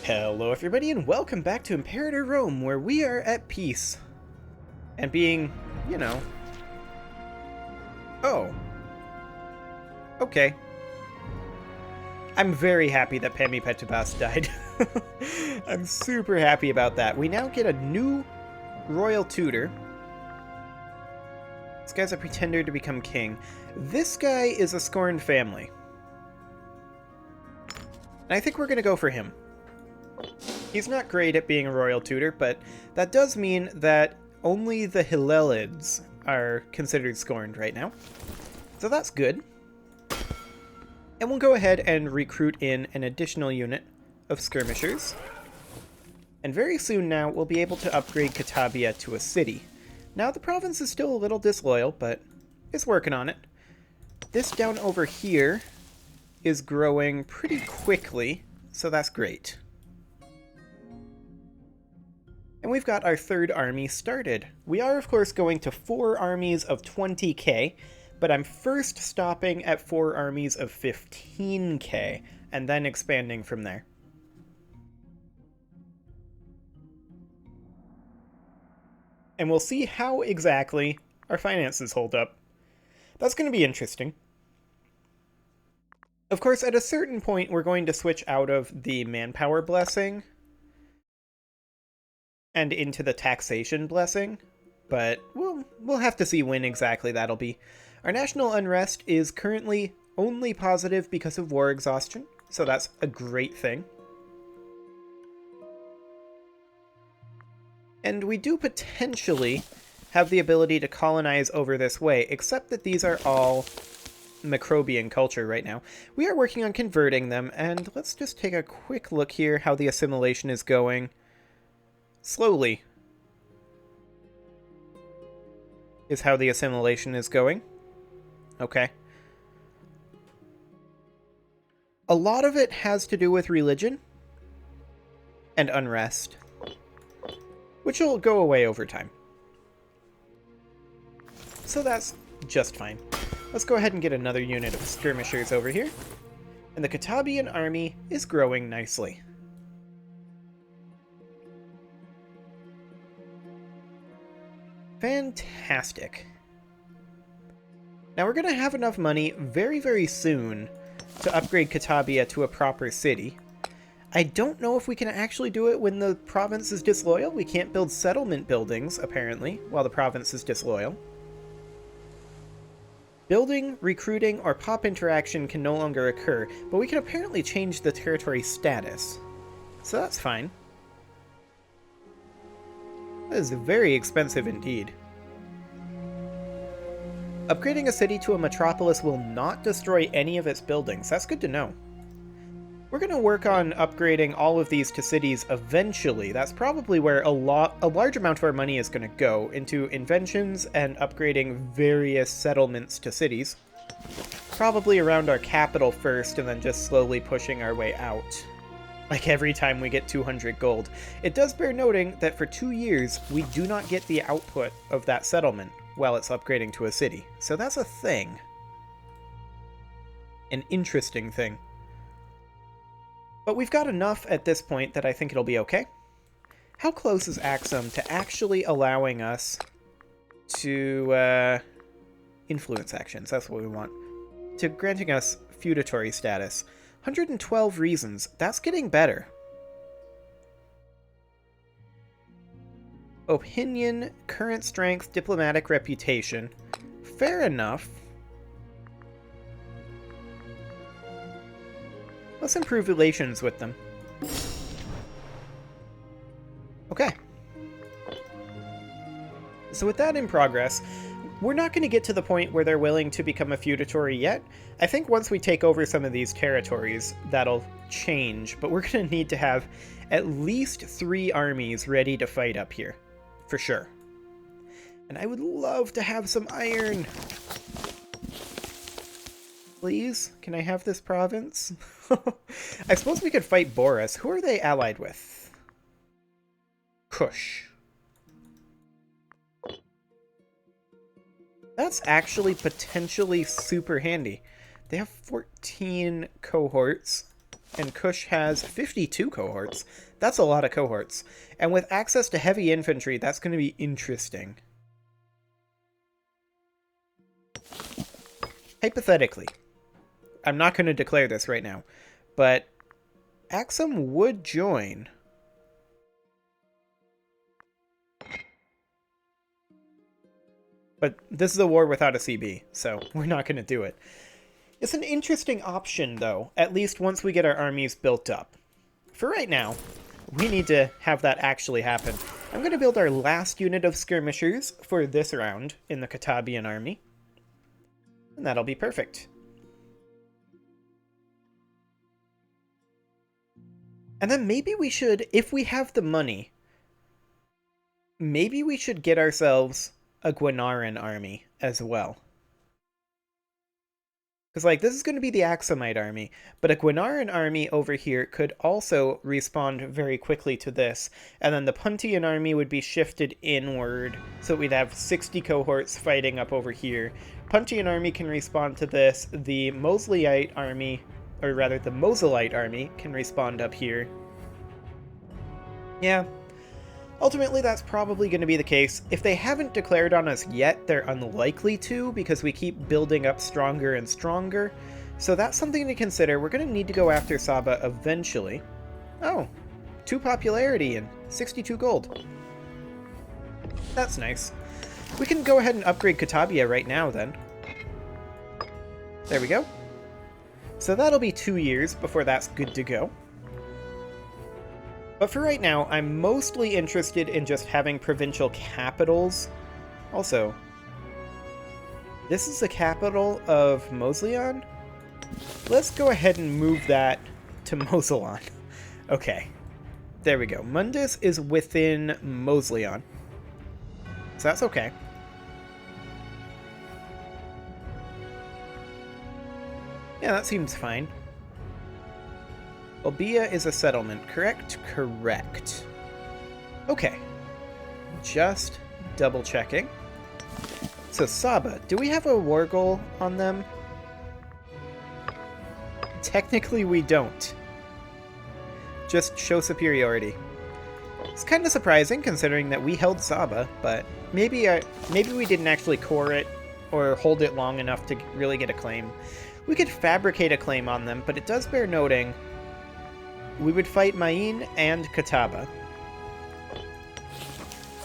Hello everybody and welcome back to Imperator Rome, where we are at peace. And being, you know... Oh. Okay. I'm very happy that Pamipetubas died. I'm super happy about that. We now get a new royal tutor. This guy's a pretender to become king. This guy is a scorned family. And I think we're gonna go for him. He's not great at being a royal tutor, but that does mean that only the Hillelids are considered scorned right now. So that's good. And we'll go ahead and recruit in an additional unit of skirmishers. And very soon now, we'll be able to upgrade Katabia to a city. Now, the province is still a little disloyal, but it's working on it. This down over here is growing pretty quickly, so that's great. And we've got our third army started. We are, of course, going to 4 armies of 20k, but I'm first stopping at 4 armies of 15k, and then expanding from there. And we'll see how exactly our finances hold up. That's going to be interesting. Of course, at a certain point, we're going to switch out of the manpower blessing and into the taxation blessing, but we'll have to see when exactly that'll be. Our national unrest is currently only positive because of war exhaustion, so that's a great thing. And we do potentially have the ability to colonize over this way, except that these are all Microbian culture right now. We are working on converting them, and let's just take a quick look here how the assimilation is going. Slowly is how the assimilation is going. Okay. A lot of it has to do with religion and unrest, which will go away over time. So that's just fine. Let's go ahead and get another unit of skirmishers over here. And the Katabian army is growing nicely. Fantastic. Now we're going to have enough money very, very soon to upgrade Katabia to a proper city. I don't know if we can actually do it when the province is disloyal. We can't build settlement buildings, apparently, while the province is disloyal. Building, recruiting, or pop interaction can no longer occur, but we can apparently change the territory status. So that's fine. That is very expensive indeed. Upgrading a city to a metropolis will not destroy any of its buildings. That's good to know. We're going to work on upgrading all of these to cities eventually. That's probably where a large amount of our money is going to go, into inventions and upgrading various settlements to cities. Probably around our capital first, and then just slowly pushing our way out. Like every time we get 200 gold. It does bear noting that for 2 years, we do not get the output of that settlement while it's upgrading to a city. So that's a thing. An interesting thing. But we've got enough at this point that I think it'll be okay. How close is Axum to actually allowing us to influence actions? That's what we want. To granting us feudatory status. 112 reasons. That's getting better. Opinion, current strength, diplomatic reputation. Fair enough. Let's improve relations with them. Okay. So with that in progress, we're not going to get to the point where they're willing to become a feudatory yet. I think once we take over some of these territories, that'll change, but we're going to need to have at least 3 armies ready to fight up here, for sure. And I would love to have some iron. Please, can I have this province? I suppose we could fight Boris. Who are they allied with? Kush. That's actually potentially super handy. They have 14 cohorts. and Kush has 52 cohorts. That's a lot of cohorts. And with access to heavy infantry, that's going to be interesting. Hypothetically, I'm not going to declare this right now, but Axum would join. But this is a war without a CB, so we're not going to do it. It's an interesting option, though, at least once we get our armies built up. For right now, we need to have that actually happen. I'm going to build our last unit of skirmishers for this round in the Katabian army. And that'll be perfect. And then maybe we should, if we have the money, maybe we should get ourselves a Gwenaran army as well. Because, like, this is going to be the Axumite army, but a Gwenaran army over here could also respond very quickly to this, and then the Puntian army would be shifted inward, so we'd have 60 cohorts fighting up over here. Puntian army can respond to this, the Mosleyite army, or rather the Moselite army, can respond up here. Yeah. Ultimately, that's probably going to be the case. If they haven't declared on us yet, they're unlikely to, because we keep building up stronger and stronger. So that's something to consider. We're going to need to go after Saba eventually. Oh, 2 popularity and 62 gold. That's nice. We can go ahead and upgrade Katabia right now, then. There we go. So that'll be 2 years before that's good to go. But for right now, I'm mostly interested in just having provincial capitals. Also, this is the capital of Mosleon? Let's go ahead and move that to Moselon. Okay, there we go. Mundus is within Mosleon, so that's okay. Yeah, that seems fine. Obia is a settlement, correct? Correct. Okay. Just double checking. So Saba, do we have a war goal on them? Technically we don't. Just show superiority. It's kind of surprising considering that we held Saba, but maybe we didn't actually core it or hold it long enough to really get a claim. We could fabricate a claim on them, but it does bear noting we would fight Ma'in and Kataba,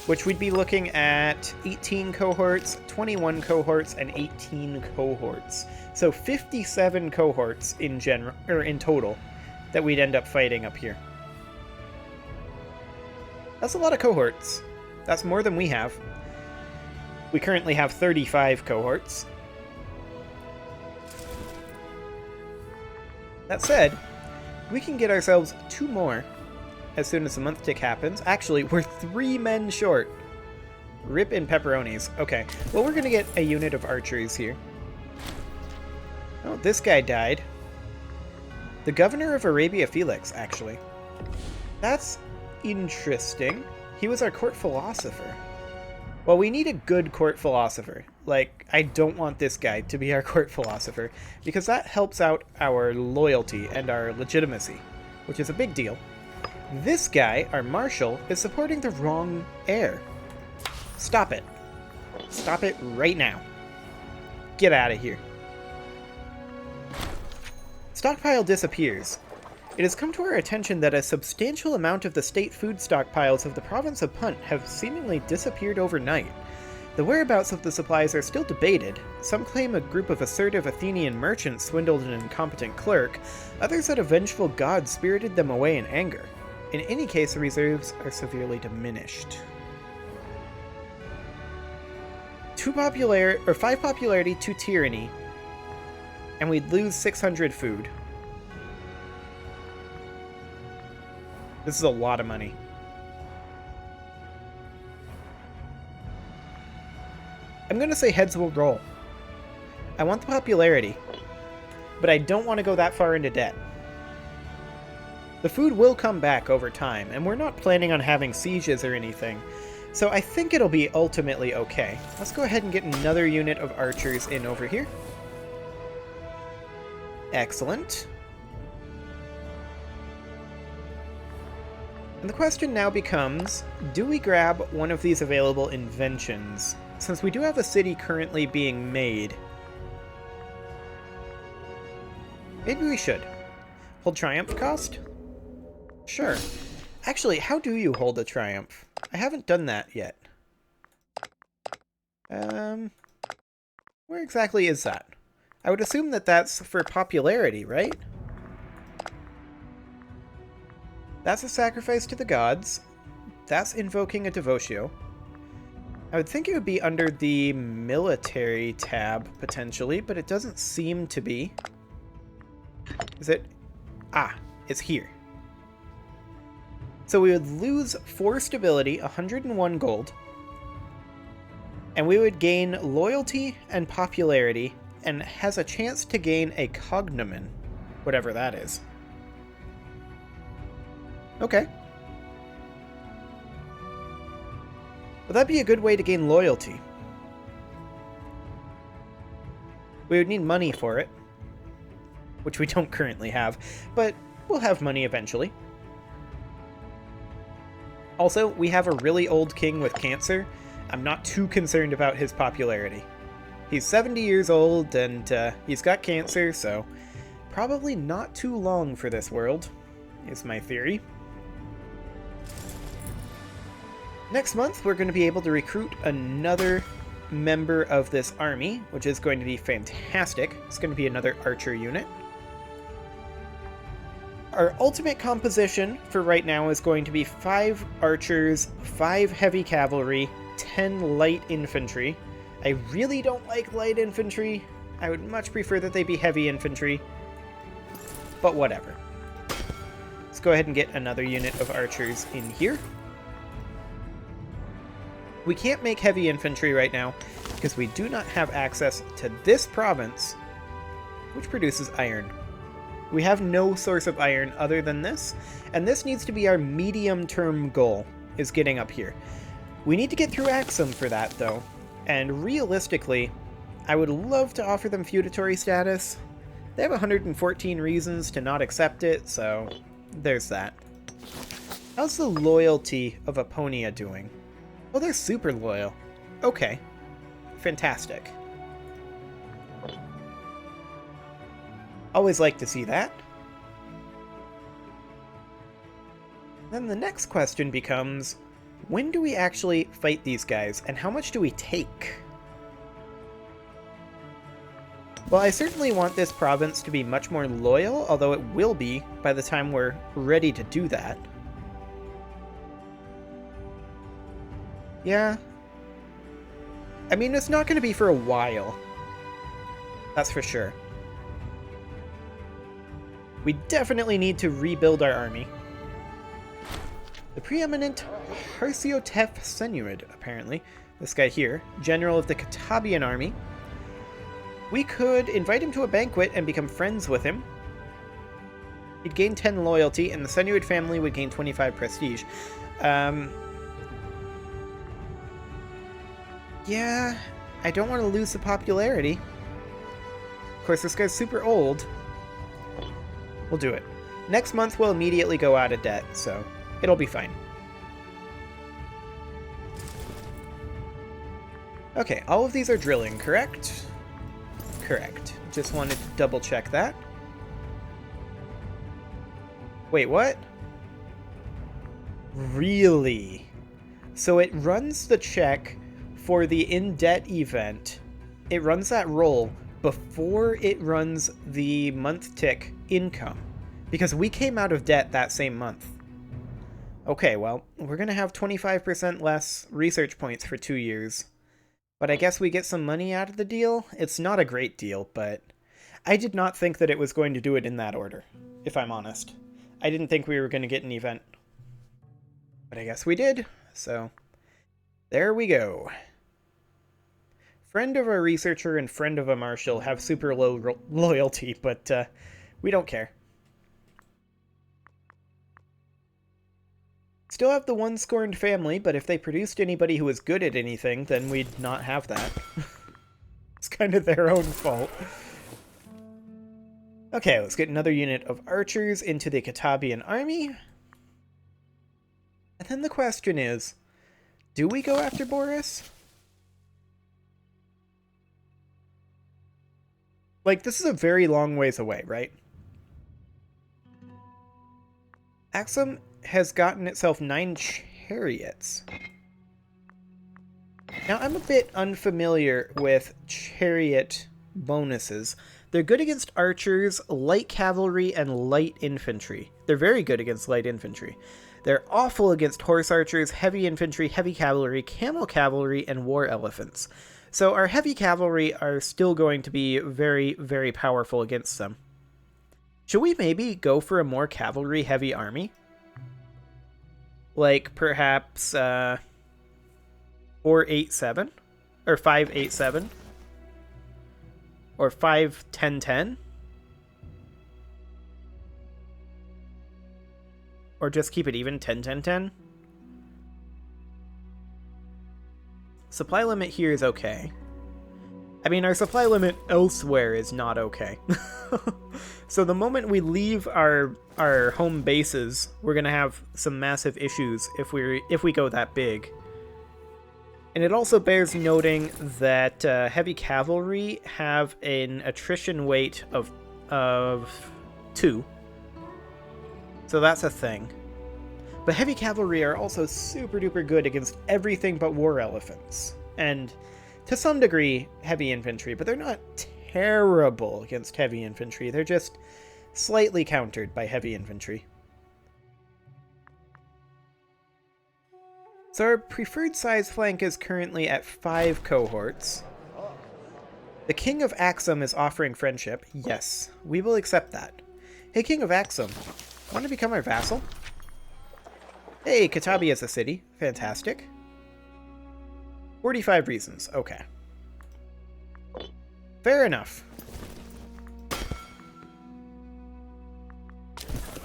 which we'd be looking at 18 cohorts, 21 cohorts, and 18 cohorts. So 57 cohorts in general, or in total, that we'd end up fighting up here. That's a lot of cohorts. That's more than we have. We currently have 35 cohorts. That said, we can get ourselves 2 more as soon as the month tick happens. Actually, we're 3 men short. Rip in pepperonis. Okay, well, we're going to get a unit of archers here. Oh, this guy died. The governor of Arabia Felix, actually. That's interesting. He was our court philosopher. Well, we need a good court philosopher. Like, I don't want this guy to be our court philosopher, because that helps out our loyalty and our legitimacy, which is a big deal. This guy, our marshal, is supporting the wrong heir. Stop it. Stop it right now. Get out of here. Stockpile disappears. It has come to our attention that a substantial amount of the state food stockpiles of the province of Punt have seemingly disappeared overnight. The whereabouts of the supplies are still debated. Some claim a group of assertive Athenian merchants swindled an incompetent clerk, others that a vengeful god spirited them away in anger. In any case, the reserves are severely diminished. 5 popularity, 2 tyranny, and we'd lose 600 food. This is a lot of money. I'm going to say heads will roll. I want the popularity, but I don't want to go that far into debt. The food will come back over time, and we're not planning on having sieges or anything, so I think it'll be ultimately okay. Let's go ahead and get another unit of archers in over here. Excellent. And the question now becomes, do we grab one of these available inventions? Since we do have a city currently being made. Maybe we should. Hold triumph cost? Sure. Actually, how do you hold a triumph? I haven't done that yet. Where exactly is that? I would assume that that's for popularity, right? That's a sacrifice to the gods. That's invoking a devotio. I would think it would be under the military tab, potentially, but it doesn't seem to be. Is it? Ah, it's here. So we would lose 4 stability, 101 gold, and we would gain loyalty and popularity, and has a chance to gain a cognomen, whatever that is. Okay. Well, that'd be a good way to gain loyalty. We would need money for it, which we don't currently have, but we'll have money eventually. Also, we have a really old king with cancer. I'm not too concerned about his popularity. He's 70 years old, and he's got cancer, so probably not too long for this world, is my theory. Next month, we're going to be able to recruit another member of this army, which is going to be fantastic. It's going to be another archer unit. Our ultimate composition for right now is going to be 5 archers, 5 heavy cavalry, 10 light infantry. I really don't like light infantry. I would much prefer that they be heavy infantry, but whatever. Let's go ahead and get another unit of archers in here. We can't make heavy infantry right now because we do not have access to this province, which produces iron. We have no source of iron other than this, and this needs to be our medium-term goal, is getting up here. We need to get through Axum for that, though, and realistically, I would love to offer them feudatory status. They have 114 reasons to not accept it, so there's that. How's the loyalty of Aponia doing? Oh, they're super loyal. Okay. Fantastic. Always like to see that. Then the next question becomes, when do we actually fight these guys, and how much do we take? Well, I certainly want this province to be much more loyal, although it will be by the time we're ready to do that. Yeah. I mean, it's not going to be for a while. That's for sure. We definitely need to rebuild our army. The preeminent Harsiotef Senuid, apparently. This guy here, general of the Katabian army. We could invite him to a banquet and become friends with him. He'd gain 10 loyalty, and the Senuid family would gain 25 prestige. Yeah, I don't want to lose the popularity. Of course, this guy's super old. We'll do it. Next month, we'll immediately go out of debt, so it'll be fine. Okay, all of these are drilling, correct? Correct. Just wanted to double check that. Wait, what? Really? So it runs the check for the in-debt event. It runs that roll before it runs the month tick income, because we came out of debt that same month. Okay, well, we're gonna have 25% less research points for 2 years, but I guess we get some money out of the deal. It's not a great deal, but I did not think that it was going to do it in that order, if I'm honest. I didn't think we were going to get an event, but I guess we did, so there we go. Friend of a researcher and friend of a marshal have super low loyalty, but we don't care. Still have the one scorned family, but if they produced anybody who was good at anything, then we'd not have that. It's kind of their own fault. Okay, let's get another unit of archers into the Katabian army. then the question is, do we go after Boris? Like, this is a very long ways away, right? Axum has gotten itself 9 chariots. Now, I'm a bit unfamiliar with chariot bonuses. They're good against archers, light cavalry, and light infantry. They're very good against light infantry. They're awful against horse archers, heavy infantry, heavy cavalry, camel cavalry, and war elephants. So our heavy cavalry are still going to be very, very powerful against them. Should we maybe go for a more cavalry-heavy army? Like, perhaps, 4-8-7? Or 5-8-7? Or 5-10-10? Or just keep it even, 10-10-10? Supply limit here is okay. I mean, our supply limit elsewhere is not okay. So the moment we leave our home bases, we're gonna have some massive issues if we go that big. And it also bears noting that heavy cavalry have an attrition weight of 2. So that's a thing. But heavy cavalry are also super duper good against everything but war elephants. And to some degree, heavy infantry, but they're not terrible against heavy infantry. They're just slightly countered by heavy infantry. So our preferred size flank is currently at 5 cohorts. The King of Axum is offering friendship. Yes, we will accept that. Hey, King of Axum, want to become our vassal? Hey, Katabi is a city. Fantastic. 45 reasons. Okay. Fair enough.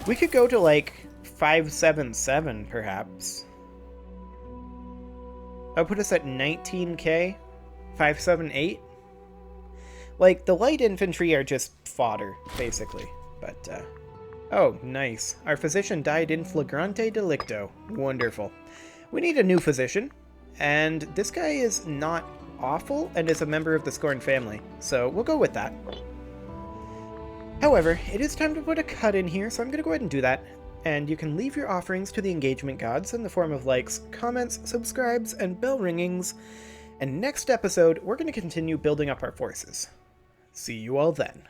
We could go to, like, 5-7-7, perhaps. That would put us at 19k? 5-7-8? Like, the light infantry are just fodder, basically. But, oh, nice. Our physician died in flagrante delicto. Wonderful. We need a new physician. And this guy is not awful and is a member of the Scorn family. So we'll go with that. However, it is time to put a cut in here, so I'm going to go ahead and do that. And you can leave your offerings to the engagement gods in the form of likes, comments, subscribes, and bell ringings. And next episode, we're going to continue building up our forces. See you all then.